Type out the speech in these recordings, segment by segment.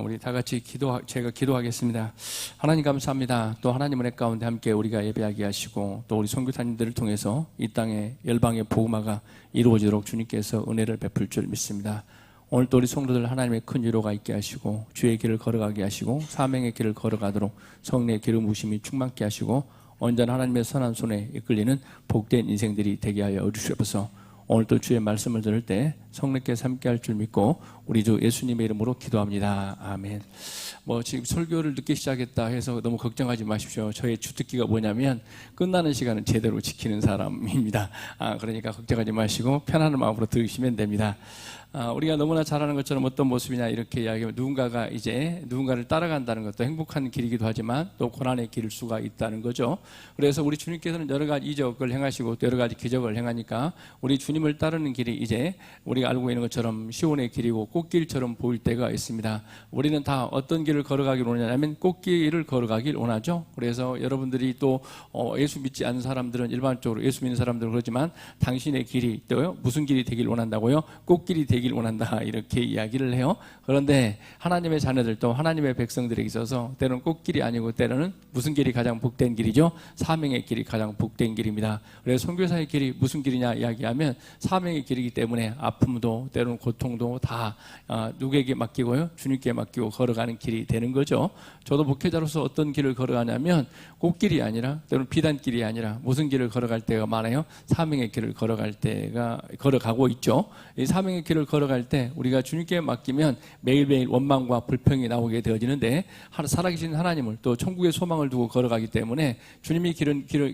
우리 다 같이 제가 기도하겠습니다. 하나님 감사합니다. 또 하나님 은혜 가운데 함께 우리가 예배하게 하시고 또 우리 선교사님들을 통해서 이 땅에 열방의 복음화가 이루어지도록 주님께서 은혜를 베풀 줄 믿습니다. 오늘 또 우리 성도들 하나님의 큰 위로가 있게 하시고 주의 길을 걸어가게 하시고 사명의 길을 걸어가도록 성령의 기름 부으심이 충만케 하시고 언제나 하나님의 선한 손에 이끌리는 복된 인생들이 되게 하여 주시옵소서. 오늘 또 주의 말씀을 들을 때 성령께서 함께 할 줄 믿고 우리 주 예수님의 이름으로 기도합니다. 아멘. 지금 설교를 늦게 시작했다 해서 너무 걱정하지 마십시오. 저의 주특기가 뭐냐면 끝나는 시간은 제대로 지키는 사람입니다. 그러니까 걱정하지 마시고 편안한 마음으로 들으시면 됩니다. 우리가 너무나 잘 아는 것처럼 어떤 모습이냐 이렇게 이야기하면 누군가가 이제 누군가를 따라간다는 것도 행복한 길이기도 하지만 또 고난의 길일 수가 있다는 거죠. 그래서 우리 주님께서는 여러 가지 이적을 행하시고 또 여러 가지 기적을 행하니까 우리 주님을 따르는 길이 이제 우리가 알고 있는 것처럼 시온의 길이고 꽃길처럼 보일 때가 있습니다. 우리는 다 어떤 길을 걸어가길 원하냐면 꽃길을 걸어가길 원하죠. 그래서 여러분들이 또 예수 믿지 않는 사람들은 일반적으로 예수 믿는 사람들은 그렇지만 당신의 길이 또 무슨 길이 되길 원한다고요? 꽃길이 되길 원한다 이렇게 이야기를 해요. 그런데 하나님의 자녀들도 하나님의 백성들에게 있어서 때로는 꽃길이 아니고 때로는 무슨 길이 가장 복된 길이죠? 사명의 길이 가장 복된 길입니다. 그래서 선교사의 길이 무슨 길이냐 이야기하면 사명의 길이기 때문에 아픔도 때로는 고통도 다 누구에게 맡기고요? 주님께 맡기고 걸어가는 길이 되는 거죠. 저도 목회자로서 어떤 길을 걸어가냐면 꽃길이 아니라 때로는 비단길이 아니라 무슨 길을 걸어갈 때가 많아요? 사명의 길을 걸어가고 있죠. 이 사명의 길을 걸어갈 때 우리가 주님께 맡기면 매일매일 원망과 불평이 나오게 되어지는데 살아계신 하나님을 또 천국의 소망을 두고 걸어가기 때문에 주님이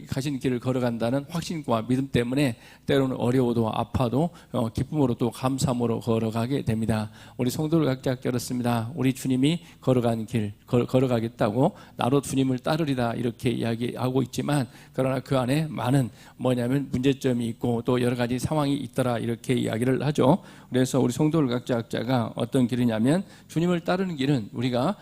가신 길을 걸어간다는 확신과 믿음 때문에 때로는 어려워도 아파도 기쁨으로 또 감사함으로 걸어가게 됩니다. 우리 성도를 각자 깨닫습니다. 우리 주님이 걸어가는 길 걸어가겠다고 나로 주님을 따르리다 이렇게 이야기하고 있지만 그러나 그 안에 많은 뭐냐면 문제점이 있고 또 여러 가지 상황이 있더라 이렇게 이야기를 하죠. 그래서 우리 성도들 각자가 어떤 길이냐면 주님을 따르는 길은 우리가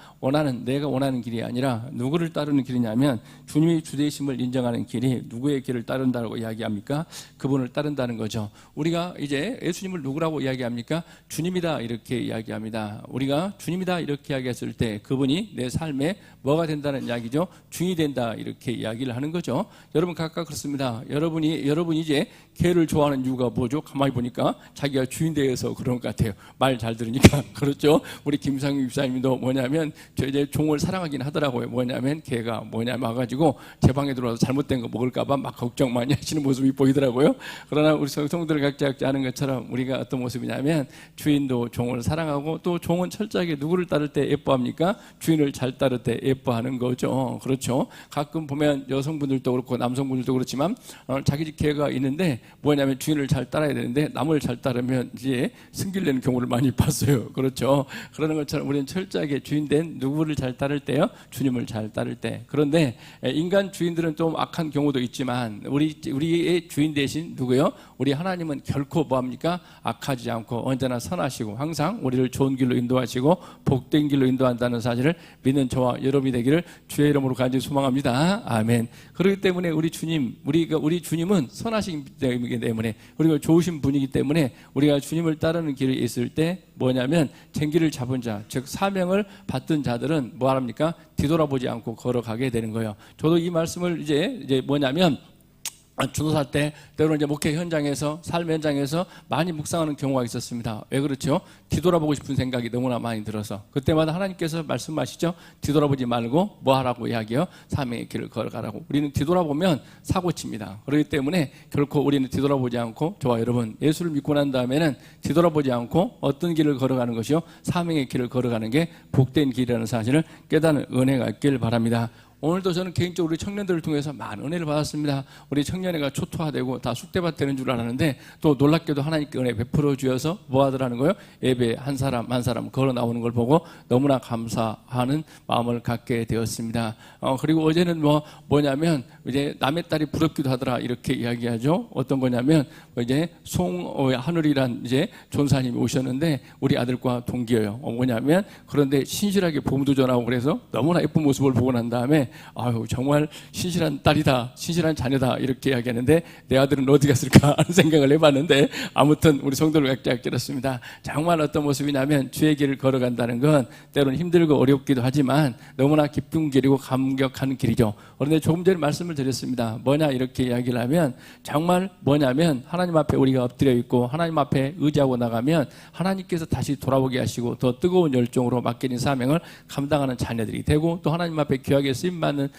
내가 원하는 길이 아니라 누구를 따르는 길이냐면 주님이 주되심을 인정하는 길이 누구의 길을 따른다고 이야기합니까? 그분을 따른다는 거죠. 우리가 이제 예수님을 누구라고 이야기합니까? 주님이다 이렇게 이야기합니다. 우리가 주님이다 이렇게 이야기했을 때 그분이 내 삶에 뭐가 된다는 이야기죠? 주인이 된다 이렇게 이야기를 하는 거죠. 여러분 각각 그렇습니다. 여러분이 이제 개를 좋아하는 이유가 뭐죠? 가만히 보니까 자기가 주인 되어서 그런 것 같아요. 말 잘 들으니까 그렇죠. 우리 김상윤 집사님도 뭐냐면 저 이제 종을 사랑하긴 하더라고요. 뭐냐면 개가 와가지고 제 방에 들어와서 잘못된 거 먹을까봐 막 걱정 많이 하시는 모습이 보이더라고요. 그러나 우리 성도들 각자 아는 것처럼 우리가 어떤 모습이냐면 주인도 종을 사랑하고 또 종은 철저하게 누구를 따를 때 예뻐합니까? 주인을 잘 따를 때 예뻐하는 거죠. 그렇죠. 가끔 보면 여성분들도 그렇고 남성분들도 그렇지만 자기 집 개가 있는데 뭐냐면 주인을 잘 따라야 되는데 남을 잘 따르면 이제 승질내는 경우를 많이 봤어요. 그렇죠. 그러는 것처럼 우리는 철저하게 주인된 누구를 잘 따를 때요? 주님을 잘 따를 때. 그런데 인간 주인들은 좀 악한 경우도 있지만 우리의 주인 대신 누구요? 우리 하나님은 결코 뭐합니까? 악하지 않고 언제나 선하시고 항상 우리를 좋은 길로 인도하시고 복된 길로 인도한다는 사실을 믿는 저와 여러분이 되기를 주의 이름으로 간절히 소망합니다. 아멘. 그렇기 때문에 우리 주님은 선하신 분이기 때문에 그리고 좋으신 분이기 때문에 우리가 주님을 따르는 길에 있을 때 뭐냐면 쟁기를 잡은 자, 즉 사명을 받던 자들은 뭐 합니까? 뒤돌아보지 않고 걸어가게 되는 거예요. 저도 이 말씀을 이제 뭐냐면 전도사 때 때로는 이제 목회 현장에서 삶 현장에서 많이 묵상하는 경우가 있었습니다. 왜 그렇죠? 뒤돌아보고 싶은 생각이 너무나 많이 들어서 그때마다 하나님께서 말씀하시죠. 뒤돌아보지 말고 뭐 하라고 이야기해요? 사명의 길을 걸어가라고. 우리는 뒤돌아보면 사고칩니다. 그렇기 때문에 결코 우리는 뒤돌아보지 않고 저와 여러분 예수를 믿고 난 다음에는 뒤돌아보지 않고 어떤 길을 걸어가는 것이요? 사명의 길을 걸어가는 게 복된 길이라는 사실을 깨닫는 은혜가 있길 바랍니다. 오늘도 저는 개인적으로 우리 청년들을 통해서 많은 은혜를 받았습니다. 우리 청년회가 초토화되고 다 쑥대밭 되는 줄 알았는데 또 놀랍게도 하나님께 은혜 베풀어 주셔서 뭐 하더라는 거예요? 예배 한 사람 걸어 나오는 걸 보고 너무나 감사하는 마음을 갖게 되었습니다. 그리고 어제는 뭐냐면 이제 남의 딸이 부럽기도 하더라 이렇게 이야기하죠. 어떤 거냐면 이제 송하늘이란 이제 전사님이 오셨는데 우리 아들과 동기예요. 뭐냐면 그런데 신실하게 보험도 전하고 그래서 너무나 예쁜 모습을 보고 난 다음에 아유 정말 신실한 딸이다, 신실한 자녀다 이렇게 이야기하는데 내 아들은 어디 갔을까 하는 생각을 해봤는데 아무튼 우리 성도를 각자 그렇습니다. 정말 어떤 모습이냐면 주의 길을 걸어간다는 건 때로는 힘들고 어렵기도 하지만 너무나 기쁜 길이고 감격하는 길이죠. 그런데 조금 전에 말씀을 드렸습니다. 뭐냐 이렇게 이야기를 하면 정말 뭐냐면 하나님 앞에 우리가 엎드려 있고 하나님 앞에 의지하고 나가면 하나님께서 다시 돌아오게 하시고 더 뜨거운 열정으로 맡겨진 사명을 감당하는 자녀들이 되고 또 하나님 앞에 귀하게 쓰임받는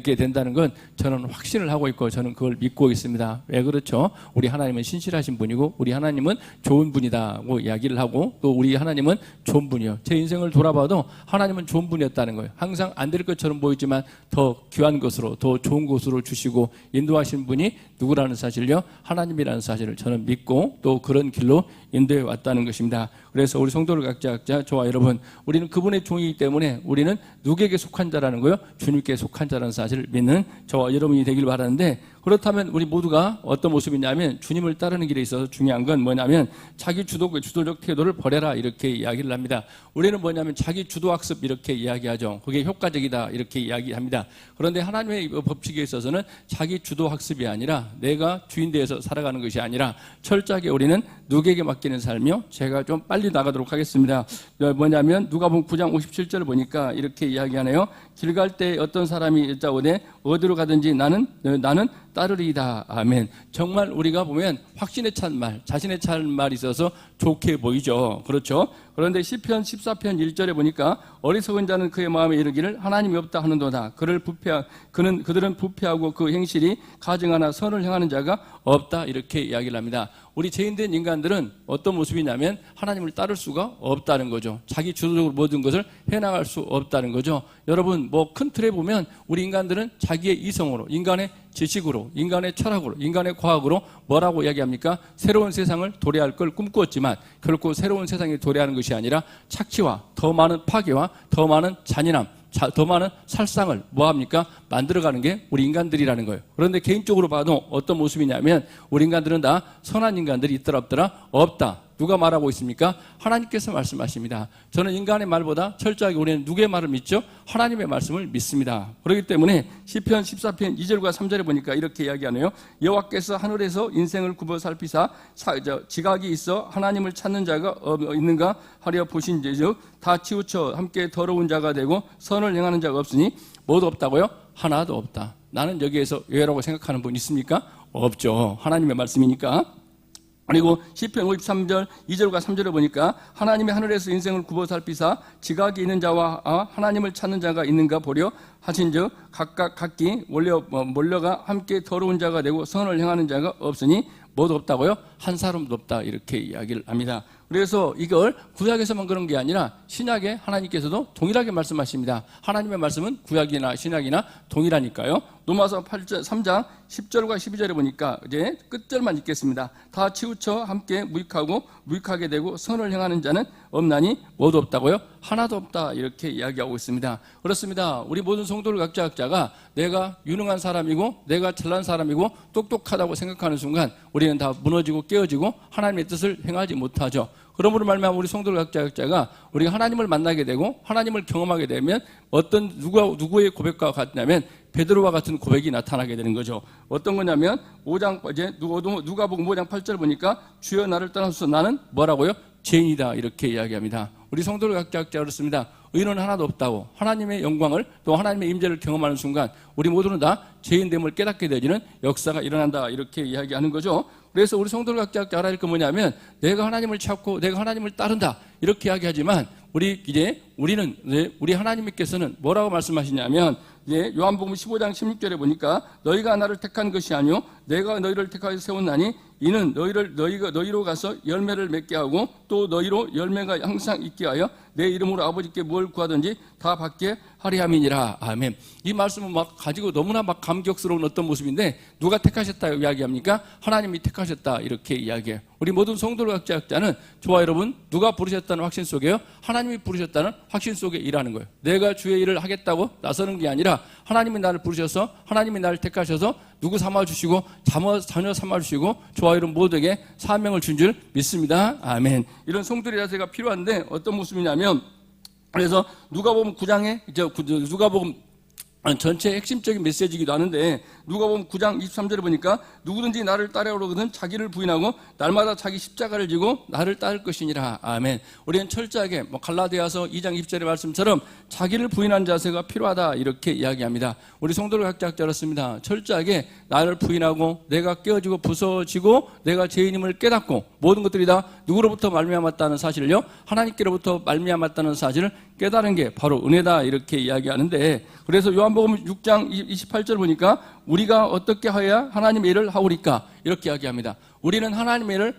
게 된다는 건 저는 확신을 하고 있고 저는 그걸 믿고 있습니다. 왜 그렇죠? 우리 하나님은 신실하신 분이고 우리 하나님은 좋은 분이다고 이야기를 하고 또 우리 하나님은 좋은 분이요. 제 인생을 돌아봐도 하나님은 좋은 분이었다는 거예요. 항상 안 될 것처럼 보이지만 더 귀한 것으로 더 좋은 것으로 주시고 인도하신 분이 누구라는 사실요? 하나님이라는 사실을 저는 믿고 또 그런 길로 인도해 왔다는 것입니다. 그래서 우리 성도들 각자 저와 여러분 우리는 그분의 종이기 때문에 우리는 누구에게 속한 자라는 거요? 주님께 속한 자라는 사실을 믿는 저와 여러분이 되길 바라는데 그렇다면 우리 모두가 어떤 모습이냐면 주님을 따르는 길에 있어서 중요한 건 뭐냐면 자기 주도적 태도를 버려라 이렇게 이야기를 합니다. 우리는 뭐냐면 자기 주도학습 이렇게 이야기하죠. 그게 효과적이다 이렇게 이야기합니다. 그런데 하나님의 법칙에 있어서는 자기 주도학습이 아니라 내가 주인되어서 살아가는 것이 아니라 철저하게 우리는 누구에게 맡기는 삶이요. 제가 좀 빨리 나가도록 하겠습니다. 뭐냐면 누가복음 9장 57절을 보니까 이렇게 이야기하네요. 길 갈 때 어떤 사람이 여짜오되 어디로 가든지 나는 따르리이다. 아멘. 정말 우리가 보면 확신에 찬 말, 자신에 찬 말이 있어서 좋게 보이죠. 그렇죠? 그런데 시편 14편 1절에 보니까 어리석은 자는 그의 마음에 이르기를 하나님이 없다 하는도다. 그들은 부패하고 그 행실이 가증하나 선을 행하는 자가 없다. 이렇게 이야기를 합니다. 우리 죄인된 인간들은 어떤 모습이냐면 하나님을 따를 수가 없다는 거죠. 자기 주도적으로 모든 것을 해나갈 수 없다는 거죠. 여러분 뭐 큰 틀에 보면 우리 인간들은 자기의 이성으로, 인간의 지식으로, 인간의 철학으로, 인간의 과학으로 뭐라고 이야기합니까? 새로운 세상을 도래할 걸 꿈꾸었지만 결코 새로운 세상에 도래하는 것이 아니라 착취와 더 많은 파괴와 더 많은 잔인함, 더 많은 살상을 뭐합니까? 만들어가는 게 우리 인간들이라는 거예요. 그런데 개인적으로 봐도 어떤 모습이냐면 우리 인간들은 다 선한 인간들이 있더라 없더라? 없다. 누가 말하고 있습니까? 하나님께서 말씀하십니다. 저는 인간의 말보다 철저하게 우리는 누구의 말을 믿죠? 하나님의 말씀을 믿습니다. 그렇기 때문에 시편 14편 2절과 3절에 보니까 이렇게 이야기하네요. 여호와께서 하늘에서 인생을 굽어 살피사 지각이 있어 하나님을 찾는 자가 있는가 하려 보신즉 다 치우쳐 함께 더러운 자가 되고 선을 행하는 자가 없으니 모두 없다고요? 하나도 없다. 나는 여기에서 왜라고 생각하는 분 있습니까? 없죠. 하나님의 말씀이니까. 그리고 시편 53절 2절과 3절을 보니까 하나님의 하늘에서 인생을 굽어 살피사 지각이 있는 자와 하나님을 찾는 자가 있는가 보려 하신즉 각기 몰려가 함께 더러운 자가 되고 선을 행하는 자가 없으니 모두 없다고요? 한 사람도 없다 이렇게 이야기를 합니다. 그래서 이걸 구약에서만 그런 게 아니라 신약에 하나님께서도 동일하게 말씀하십니다. 하나님의 말씀은 구약이나 신약이나 동일하니까요. 로마서 3장 10절과 12절에 보니까 이제 끝절만 읽겠습니다. 다 치우쳐 함께 무익하게 되고 선을 행하는 자는 없나니 모두 없다고요? 하나도 없다 이렇게 이야기하고 있습니다. 그렇습니다. 우리 모든 성도들 각자가 내가 유능한 사람이고 내가 잘난 사람이고 똑똑하다고 생각하는 순간 우리는 다 무너지고 깨어지고 하나님의 뜻을 행하지 못하죠. 그러므로 말미암아 우리 성도들 각자가 우리가 하나님을 만나게 되고 하나님을 경험하게 되면 어떤 누구의 고백과 같냐면 베드로와 같은 고백이 나타나게 되는 거죠. 어떤 거냐면 누가복음 5장 8절 보니까 주여 나를 떠나소서 나는 뭐라고요? 죄인이다 이렇게 이야기합니다. 우리 성도들 각자 그렇습니다. 의인은 하나도 없다고 하나님의 영광을 또 하나님의 임재를 경험하는 순간 우리 모두는 다 죄인됨을 깨닫게 되지는 역사가 일어난다 이렇게 이야기하는 거죠. 그래서 우리 성도들 각자 알아야 할 건 뭐냐면 내가 하나님을 찾고 내가 하나님을 따른다 이렇게 이야기하지만 우리는 우리 하나님께서는 뭐라고 말씀하시냐면 요한복음 15장 16절에 보니까 너희가 나를 택한 것이 아니요 내가 너희를 택하여 세웠나니 이는 너희로 가서 열매를 맺게 하고 또 너희로 열매가 항상 있게 하여 내 이름으로 아버지께 뭘 구하든지 다 받게 하리 함이니라. 아멘. 이 말씀은 가지고 너무나 감격스러운 어떤 모습인데 누가 택하셨다 이야기합니까? 하나님이 택하셨다 이렇게 이야기해요. 우리 모든 성도들 각자는 저와 여러분 누가 부르셨다는 확신 속에요? 하나님이 부르셨다는 확신 속에 일하는 거예요. 내가 주의 일을 하겠다고 나서는 게 아니라 하나님이 나를 부르셔서 하나님이 나를 택하셔서 누구 삼아주시고 자녀 삼아주시고 저와 여러분 모두에게 사명을 준 줄 믿습니다. 아멘. 이런 성도의 자세가 필요한데 어떤 모습이냐면 그래서 누가복음 9장에 누가복음 전체 핵심적인 메시지이기도 하는데 누가 보면 9장 23절에 보니까 누구든지 나를 따르려거든 자기를 부인하고 날마다 자기 십자가를 지고 나를 따를 것이니라. 아멘. 우리는 철저하게 갈라디아서 2장 20절의 말씀처럼 자기를 부인하는 자세가 필요하다 이렇게 이야기합니다. 우리 성도를 각자 그렇습니다. 철저하게 나를 부인하고 내가 깨어지고 부서지고 내가 죄인임을 깨닫고 모든 것들이 다 누구로부터 말미암았다는 사실을요, 하나님께로부터 말미암았다는 사실을 깨달은 게 바로 은혜다 이렇게 이야기하는데, 그래서 요한복음 6장 28절 보니까 우리가 어떻게 하여야 하나님의 일을 하오리까 이렇게 이야기합니다. 우리는 하나님의 일을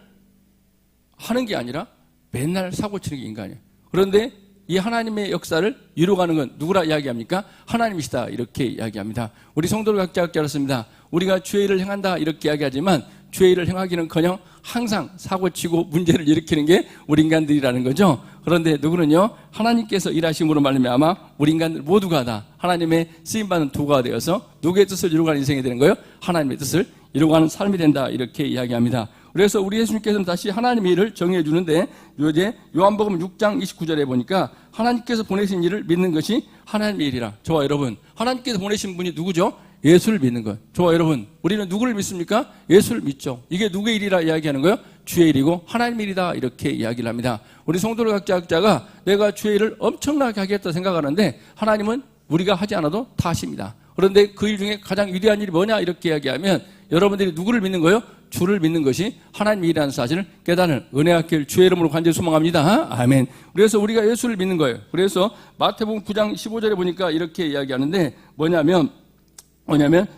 하는 게 아니라 맨날 사고치는 게 인간이에요. 그런데 이 하나님의 역사를 이루어가는 건 누구라 이야기합니까? 하나님이시다 이렇게 이야기합니다. 우리 성도를 각자 그렇습니다. 우리가 죄의 일을 행한다 이렇게 이야기하지만 죄의 일을 행하기는커녕 항상 사고치고 문제를 일으키는 게 우리 인간들이라는 거죠. 그런데 누구는요, 하나님께서 일하심으로 말미암아 우리 인간들 모두가 다 하나님의 쓰임받는 도구가 되어서 누구의 뜻을 이루어가는 인생이 되는 거예요? 하나님의 뜻을 이루어가는 삶이 된다 이렇게 이야기합니다. 그래서 우리 예수님께서는 다시 하나님의 일을 정해 주는데, 이제 요한복음 6장 29절에 보니까 하나님께서 보내신 일을 믿는 것이 하나님의 일이라. 저와 여러분, 하나님께서 보내신 분이 누구죠? 예수를 믿는 것. 저와 여러분, 우리는 누구를 믿습니까? 예수를 믿죠. 이게 누구의 일이라 이야기하는 거예요? 주의 일이고 하나님의 일이다 이렇게 이야기를 합니다. 우리 성도들 각자가 내가 주의 일을 엄청나게 하겠다 생각하는데 하나님은 우리가 하지 않아도 다 하십니다. 그런데 그 일 중에 가장 위대한 일이 뭐냐 이렇게 이야기하면 여러분들이 누구를 믿는 거예요? 주를 믿는 것이 하나님의 일이라는 사실을 깨닫는 은혜가 길 주의 이름으로 간절히 소망합니다. 아멘. 그래서 우리가 예수를 믿는 거예요. 그래서 마태복음 9장 15절에 보니까 이렇게 이야기하는데 뭐냐면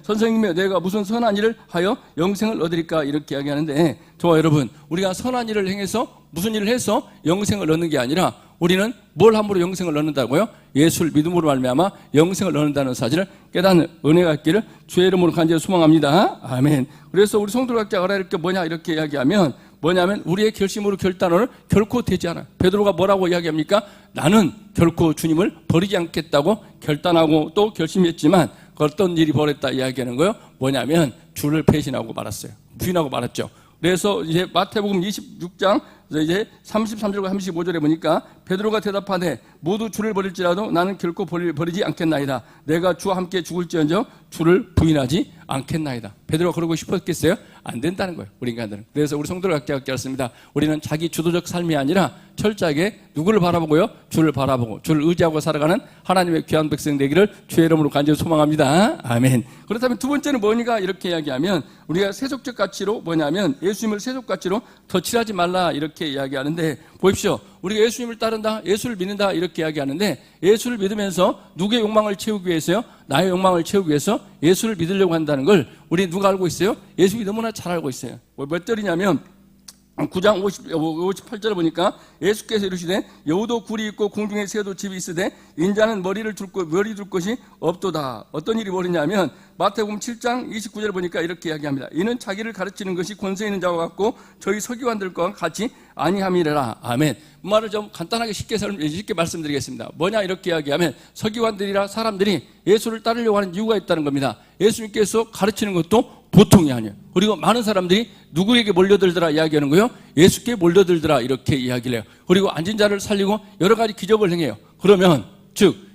선생님이 내가 무슨 선한 일을 하여 영생을 얻으리까 이렇게 이야기하는데, 저와 여러분, 우리가 선한 일을 행해서 무슨 일을 해서 영생을 얻는 게 아니라 우리는 뭘 함으로 영생을 얻는다고요? 예수를 믿음으로 말미암아 영생을 얻는다는 사실을 깨닫는 은혜가 있기를 주의 이름으로 간절히 소망합니다. 아멘. 그래서 우리 성도들 각자 알아야 할 게 뭐냐 이렇게 이야기하면 뭐냐면 우리의 결심으로 결단을 결코 되지 않아요. 베드로가 뭐라고 이야기합니까? 나는 결코 주님을 버리지 않겠다고 결단하고 또 결심했지만 어떤 일이 벌었다 이야기하는 거예요? 뭐냐면 주를 배신하고 말았어요. 부인하고 말았죠. 그래서 이제 마태복음 26장 이제 33절과 35절에 보니까 베드로가 대답하되 모두 주를 버릴지라도 나는 결코 버리지 않겠나이다. 내가 주와 함께 죽을지언정 주를 부인하지 않겠나이다. 베드로가 그러고 싶었겠어요? 안 된다는 거예요, 우리 인간들은. 그래서 우리 성도를 각자 그렇습니다. 우리는 자기 주도적 삶이 아니라 철저하게 누구를 바라보고요? 주를 바라보고 주를 의지하고 살아가는 하나님의 귀한 백성 되기를 주의 이름으로 간절히 소망합니다. 아멘. 그렇다면 두 번째는 뭐니까 이렇게 이야기하면 우리가 세속적 가치로 뭐냐면 예수님을 세속 가치로 덧칠하지 말라 이렇게 이야기하는데, 보십시오. 우리가 예수님을 따른다, 예수를 믿는다 이렇게 이야기하는데 예수를 믿으면서 누구의 욕망을 채우기 위해서요? 나의 욕망을 채우기 위해서 예수를 믿으려고 한다는 걸 우리 누가 알고 있어요? 예수님이 너무나 잘 알고 있어요. 몇 절이냐면 9장 58절에 보니까 예수께서 이르시되 여우도 굴이 있고 공중에 새도 집이 있으되 인자는 머리 둘 것이 없도다. 어떤 일이 벌이냐면 마태복음 7장 29절에 보니까 이렇게 이야기합니다. 이는 자기를 가르치는 것이 권세 있는 자와 같고 저희 서기관들과 같이 아니함이라. 아멘. 말을 좀 간단하게 쉽게 말씀드리겠습니다. 뭐냐 이렇게 이야기하면 서기관들이라 사람들이 예수를 따르려고 하는 이유가 있다는 겁니다. 예수님께서 가르치는 것도 보통이 아니에요. 그리고 많은 사람들이 누구에게 몰려들더라 이야기하는 거예요? 예수께 몰려들더라 이렇게 이야기를 해요. 그리고 앉은 자를 살리고 여러 가지 기적을 행해요. 그러면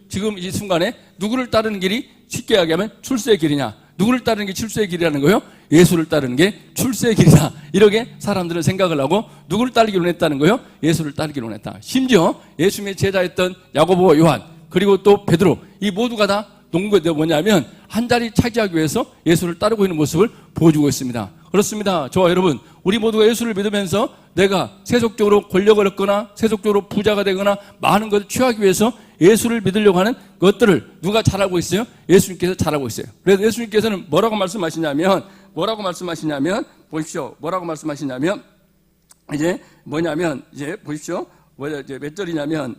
지금 이 순간에 누구를 따르는 길이 쉽게 이야기하면 출세의 길이냐, 누구를 따르는 게 출세의 길이라는 거예요? 예수를 따르는 게 출세의 길이다. 이렇게 사람들은 생각을 하고 누구를 따르기로 했다는 거예요? 예수를 따르기로 했다. 심지어 예수님의 제자였던 야고보와 요한 그리고 또 베드로, 이 모두가 다 농구에 뭐냐면 한 자리 차지하기 위해서 예수를 따르고 있는 모습을 보여주고 있습니다. 그렇습니다. 저와 여러분, 우리 모두가 예수를 믿으면서 내가 세속적으로 권력을 얻거나 세속적으로 부자가 되거나 많은 것을 취하기 위해서 예수를 믿으려고 하는 것들을 누가 잘 알고 있어요? 예수님께서 잘 알고 있어요. 그래서 예수님께서는 뭐라고 말씀하시냐면 보십시오. 뭐라고 말씀하시냐면 이제 보십시오. 이제 몇 절이냐면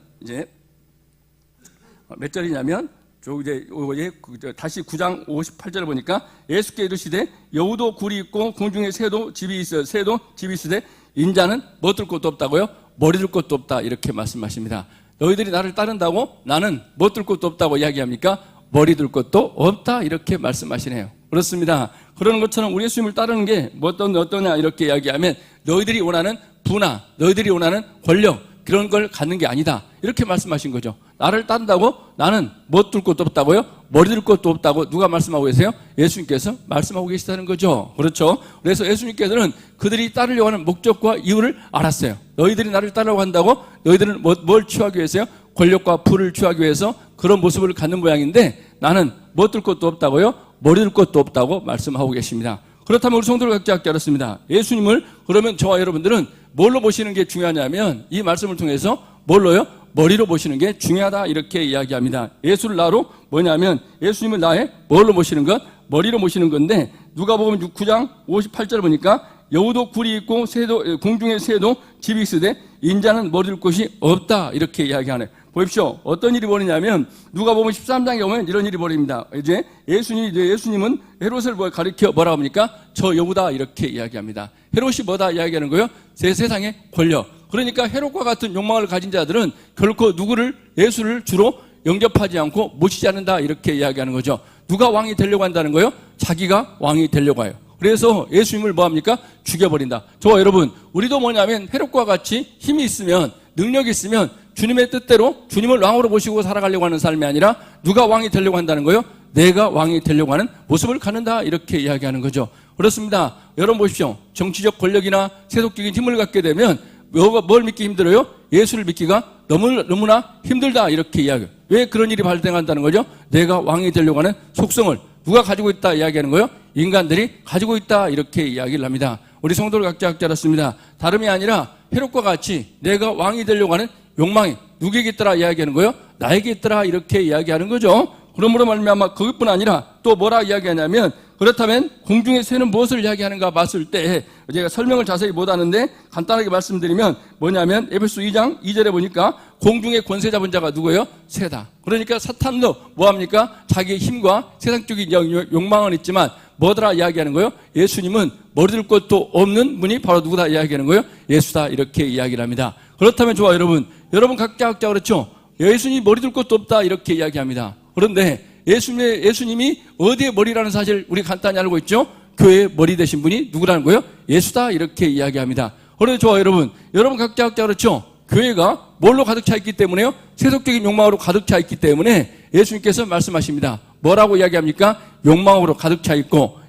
다시 9장 58절을 보니까 예수께 이르시되 여우도 굴이 있고 공중에 새도 집이 있으되 인자는 뭐 들 것도 없다고요? 머리 들 것도 없다 이렇게 말씀하십니다. 너희들이 나를 따른다고 나는 뭐 들 것도 없다고 이야기합니까? 머리 들 것도 없다 이렇게 말씀하시네요. 그렇습니다. 그러는 것처럼 우리 예수님을 따르는 게 어떠냐 이렇게 이야기하면 너희들이 원하는 부나 너희들이 원하는 권력 그런 걸 갖는 게 아니다. 이렇게 말씀하신 거죠. 나를 따른다고 나는 못 둘 것도 없다고요? 머리 둘 것도 없다고 누가 말씀하고 계세요? 예수님께서 말씀하고 계시다는 거죠. 그렇죠? 그래서 예수님께서는 그들이 따르려고 하는 목적과 이유를 알았어요. 너희들이 나를 따르려고 한다고 너희들은 뭘 취하기 위해서요? 권력과 부를 취하기 위해서 그런 모습을 갖는 모양인데 나는 못 둘 것도 없다고요? 머리 둘 것도 없다고 말씀하고 계십니다. 그렇다면 우리 성도들 각자 알았습니다. 예수님을 그러면 저와 여러분들은 뭘로 보시는 게 중요하냐면 이 말씀을 통해서 뭘로요? 머리로 보시는 게 중요하다 이렇게 이야기합니다. 예수를 나로 뭐냐면 예수님을 나의 뭘로 보시는 것? 머리로 보시는 건데 누가복음 9장 58절 보니까 여우도 굴이 있고 새도 공중의 새도 집이 있으되 인자는 머리 둘 곳이 없다 이렇게 이야기하네. 보십시오. 어떤 일이 벌이냐면 누가복음 13장에 오면 이런 일이 벌입니다. 이제 예수님은 헤롯을 가리켜 뭐라고 합니까? 저 여우다 이렇게 이야기합니다. 헤롯이 뭐다 이야기하는 거예요? 제 세상의 권력. 그러니까 헤롯과 같은 욕망을 가진 자들은 결코 예수를 주로 영접하지 않고 모시지 않는다 이렇게 이야기하는 거죠. 누가 왕이 되려고 한다는 거예요? 자기가 왕이 되려고 해요. 그래서 예수님을 뭐합니까? 죽여버린다. 저와 여러분, 우리도 뭐냐면 헤롯과 같이 힘이 있으면 능력이 있으면 주님의 뜻대로 주님을 왕으로 모시고 살아가려고 하는 삶이 아니라 누가 왕이 되려고 한다는 거예요? 내가 왕이 되려고 하는 모습을 갖는다 이렇게 이야기하는 거죠. 그렇습니다. 여러분 보십시오. 정치적 권력이나 세속적인 힘을 갖게 되면 뭘 믿기 힘들어요? 예수를 믿기가 너무나 힘들다 이렇게 이야기해요. 왜 그런 일이 발생한다는 거죠? 내가 왕이 되려고 하는 속성을 누가 가지고 있다 이야기하는 거예요? 인간들이 가지고 있다 이렇게 이야기를 합니다. 우리 성도를 각자 알았습니다. 다름이 아니라 헤롯과 같이 내가 왕이 되려고 하는 욕망이 누구에게 있더라 이야기하는 거예요? 나에게 있더라 이렇게 이야기하는 거죠. 그러므로 말미암아 그것뿐 아니라 또 뭐라 이야기하냐면 그렇다면 공중의 새는 무엇을 이야기하는가 봤을 때 제가 설명을 자세히 못하는데 간단하게 말씀드리면 뭐냐면 에베소 2장 2절에 보니까 공중의 권세 잡은 자가 누구예요? 새다. 그러니까 사탄도 뭐합니까? 자기의 힘과 세상적인 욕망은 있지만 뭐더라 이야기하는 거예요? 예수님은 머리 둘 것도 없는 분이 바로 누구다 이야기하는 거예요? 예수다 이렇게 이야기를 합니다. 그렇다면 저와 여러분 각자 그렇죠? 예수님이 머리 둘 것도 없다 이렇게 이야기합니다. 그런데 예수님이 어디에 머리라는 사실 우리 간단히 알고 있죠? 교회의 머리 되신 분이 누구라는 거예요? 예수다 이렇게 이야기합니다. 그런데 저와 여러분 각자 그렇죠? 교회가 뭘로 가득 차 있기 때문에요? 세속적인 욕망으로 가득 차 있기 때문에 예수님께서 말씀하십니다. 뭐라고 이야기합니까? 욕망으로 가득 차 있고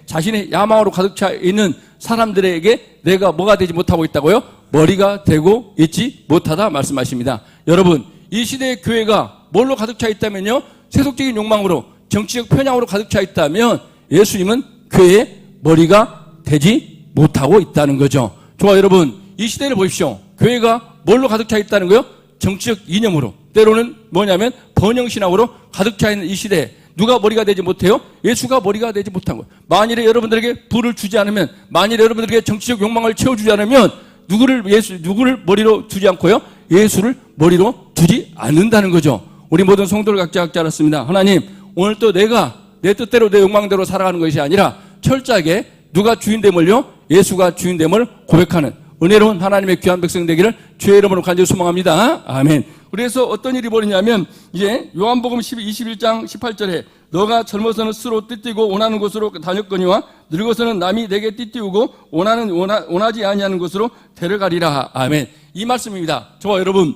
자신의 야망으로 가득 차 있는 사람들에게 내가 뭐가 되지 못하고 있다고요? 머리가 되고 있지 못하다 말씀하십니다. 여러분 이 시대의 교회가 뭘로 가득 차 있다면요? 세속적인 욕망으로 정치적 편향으로 가득 차 있다면 예수님은 교회의 머리가 되지 못하고 있다는 거죠. 저와 여러분 이 시대를 보십시오. 교회가 뭘로 가득 차 있다는 거예요? 정치적 이념으로 때로는 뭐냐면 번영신학으로 가득 차 있는 이 시대에 누가 머리가 되지 못해요? 예수가 머리가 되지 못한 거예요. 만일에 여러분들에게 부를 주지 않으면 만일에 여러분들에게 정치적 욕망을 채워주지 않으면 누구를 머리로 두지 않고요? 예수를 머리로 두지 않는다는 거죠. 우리 모든 성도를 각자 알았습니다. 하나님 오늘 또 내가 내 뜻대로 내 욕망대로 살아가는 것이 아니라 철저하게 누가 주인됨을요? 예수가 주인됨을 고백하는 은혜로운 하나님의 귀한 백성 되기를 주의 이름으로 간절히 소망합니다. 아멘. 그래서 어떤 일이 벌이냐면 이제 요한복음 21장 18절에 너가 젊어서는 스스로 띠띠고 원하는 곳으로 다녔거니와 늙어서는 남이 내게 띠띠우고 원하지 아니하는 곳으로 데려가리라. 아멘. 이 말씀입니다. 저와 여러분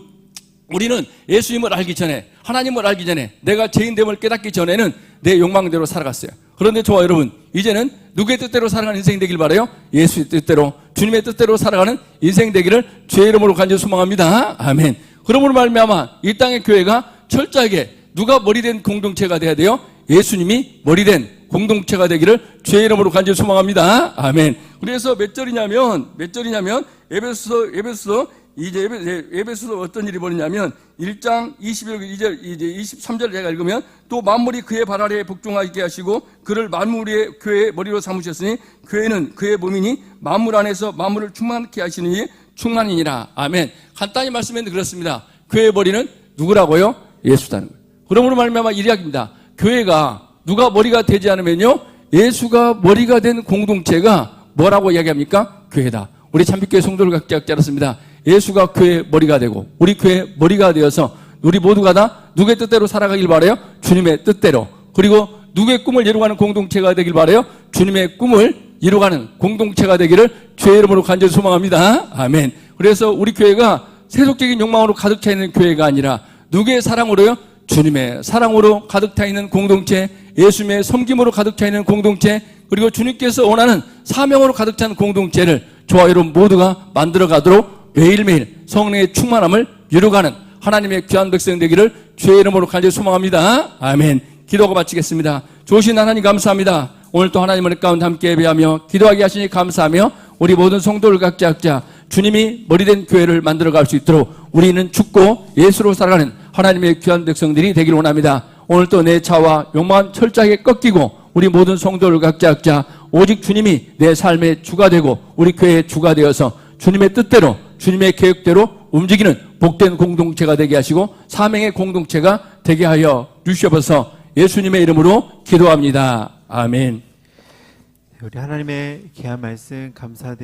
우리는 예수님을 알기 전에 하나님을 알기 전에 내가 죄인됨을 깨닫기 전에는 내 욕망대로 살아갔어요. 그런데 저와 여러분 이제는 누구의 뜻대로 살아가는 인생 되길 바라요? 예수의 뜻대로 주님의 뜻대로 살아가는 인생 되기를 주의 이름으로 간절히 소망합니다. 아멘. 그러므로 말미암아 이 땅의 교회가 철저하게 누가 머리된 공동체가 돼야 돼요? 예수님이 머리된 공동체가 되기를 주의 이름으로 간절히 소망합니다. 아멘. 그래서 몇 절이냐면 에베소서 어떤 일이 벌이냐면 1장 21절 이제 23절 제가 읽으면 또 만물이 그의 발 아래에 복종하게 하시고 그를 만물의 교회의 머리로 삼으셨으니 교회는 그의 몸이니 만물 안에서 만물을 충만케 하시니 충만이니라. 아멘. 간단히 말씀했는데 그렇습니다. 교회의 머리는 누구라고요? 예수다는 거예요. 그러므로 말미암아 이야기입니다. 교회가 누가 머리가 되지 않으면요 예수가 머리가 된 공동체가 뭐라고 이야기합니까? 교회다. 우리 참빛교회 성도를 각자 알았습니다. 예수가 교회의 머리가 되고 우리 교회의 머리가 되어서 우리 모두가 다 누구의 뜻대로 살아가길 바라요? 주님의 뜻대로. 그리고 누구의 꿈을 이루어가는 공동체가 되길 바라요? 주님의 꿈을 이루어가는 공동체가 되기를 주의 이름으로 간절히 소망합니다. 아멘. 그래서 우리 교회가 세속적인 욕망으로 가득 차 있는 교회가 아니라 누구의 사랑으로요? 주님의 사랑으로 가득 차 있는 공동체, 예수님의 섬김으로 가득 차 있는 공동체, 그리고 주님께서 원하는 사명으로 가득 찬 공동체를 저와 여러분 모두가 만들어 가도록 매일매일 성령의 충만함을 이루어가는 하나님의 귀한 백성 되기를 주의 이름으로 간절히 소망합니다. 아멘. 기도하고 마치겠습니다. 좋으신 하나님 감사합니다. 오늘 또 하나님 은혜 가운데 함께 예배하며 기도하게 하시니 감사하며 우리 모든 성도들 각자 주님이 머리된 교회를 만들어갈 수 있도록 우리는 죽고 예수로 살아가는 하나님의 귀한 백성들이 되기를 원합니다. 오늘 또 내 차와 욕망은 철저하게 꺾이고 우리 모든 성도들 각자 오직 주님이 내 삶의 주가 되고 우리 교회의 주가 되어서 주님의 뜻대로 주님의 계획대로 움직이는 복된 공동체가 되게 하시고 사명의 공동체가 되게 하여 주시옵소서. 예수님의 이름으로 기도합니다. 아멘. 우리 하나님의 귀한 말씀 감사드립니다.